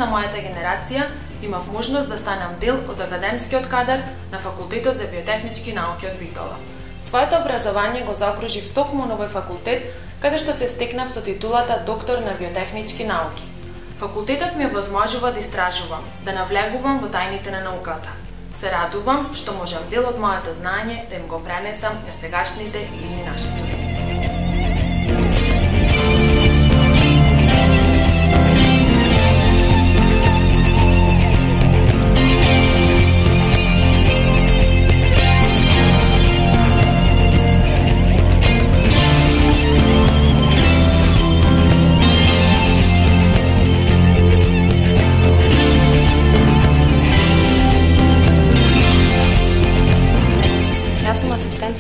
на мојата генерација имав можност да станам дел од академскиот кадар на Факултетот за биотехнички науки од Битола. Своето образование го заокружив токму на овој факултет, каде што се стекнав со титулата доктор на биотехнички науки. Факултетот ми овозможува да истражувам, да навлегувам во тајните на науката. Се радувам што можам дел од моето знаење да им го пренесам на сегашните и наши студенти.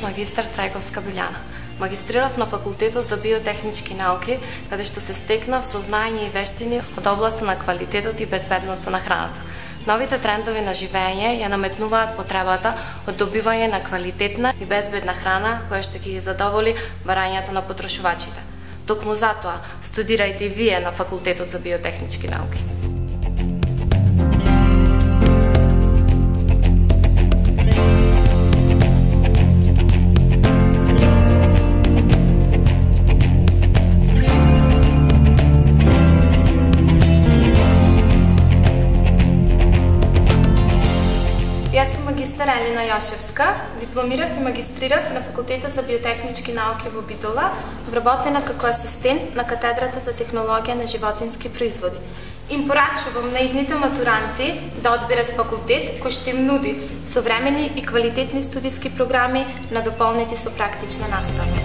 Магистар Трајковска Билјана. Магистрирав на Факултетот за биотехнички науки, каде што се стекнав со знаење и вештини од областа на квалитетот и безбедноста на храната. Новите трендови на живење ја наметнуваат потребата од добивање на квалитетна и безбедна храна која што ќе ги задоволи барањата на потрошувачите. Токму затоа студирајте и вие на Факултетот за биотехнички науки. Јас сум магистар Елина Јошевска, дипломирав и магистрирав на Факултетот за биотехнички науки во Битола, вработена како асистент на катедрата за технологија на животински производи. Им порачувам на идните матуранти да одберат факултет кој што им нуди современи и квалитетни студиски програми надополнети со практична настава.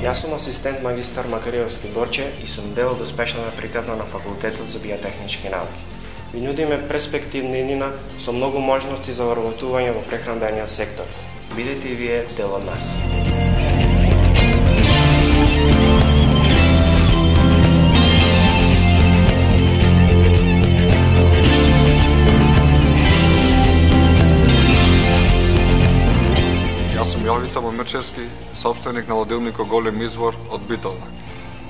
Јас сум асистент магистар Макариевски Борче и сум дел од успешната приказна на Факултетот за биотехнички науки. Ви нудиме перспективна иднина со многу можности за вработување во прехранбениот сектор. Бидете и вие дел од нас. Јас сум Јовица Момирчевски, сопственик на ладилникот Голем извор од Битола.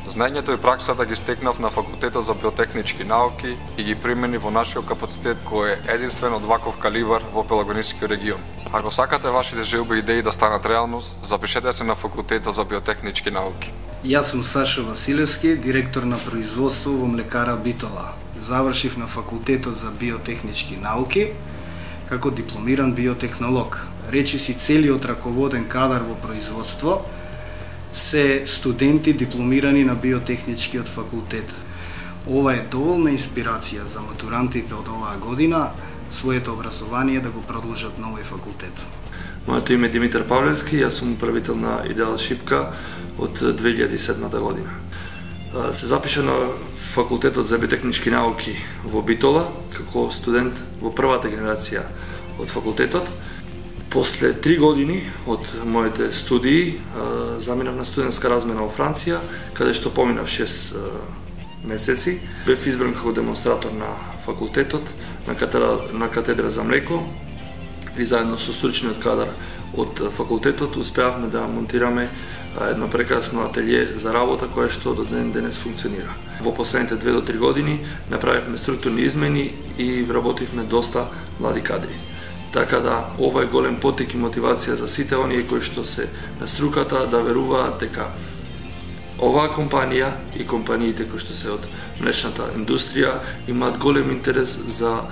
Знаењето и праксата ги стекнав на Факултетот за биотехнички науки и ги примени во нашиот капацитет кој е единствен од ваков калибар во Пелагонискиот регион. Ако сакате вашите желби и идеи да станат реалност, запишете се на Факултетот за биотехнички науки. Јас сум Саша Василевски, директор на производство во млекара Битола. Завршив на Факултетот за биотехнички науки како дипломиран биотехнолог. Речиси целиот раководен кадар во производство се студенти дипломирани на биотехничкиот факултет. Ова е доволна инспирација за матурантите од оваа година своето образование да го продолжат на овој факултет. Моето име е Димитар Павлевски, јас сум управител на Идеал Шипка од 2007 година. Се запиша на Факултетот за биотехнички науки во Битола како студент во првата генерација од факултетот. После 3 години од моите студии заминав на студентска размена во Франција, каде што поминав 6 месеци. Бев избран како демонстратор на факултетот, на катедра за млеко и заедно со стручниот кадар од факултетот успеавме да монтираме едно прекрасно ателје за работа која што до ден денес функционира. Во последните 2 до 3 години направивме структурни измени и вработивме доста млади кадри. Така да ова е голем потик и мотивација за сите оние кои што се на струката да веруваат дека оваа компанија и компаниите кои што се од млечната индустрија имаат голем интерес за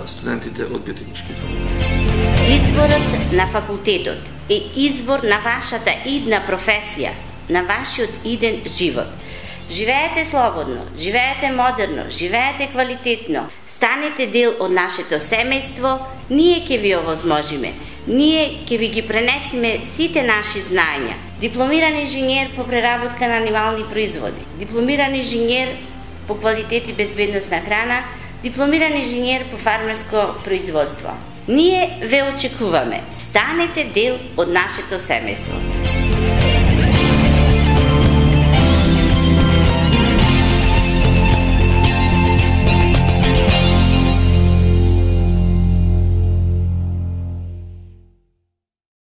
студентите од биотехнички факултет. Изборот на факултетот е избор на вашата идна професија, на вашиот иден живот. Живеете слободно, живеете модерно, живеете квалитетно. Станете дел од нашето семејство, ние ќе ви овозможиме. Ние ќе ви ги пренесиме сите наши знаења. Дипломиран инженер по преработка на анимални производи, дипломиран инженер по квалитет и безбедност на храна, дипломиран инженер по фармерско производство. Ние ве очекуваме. Станете дел од нашето семејство.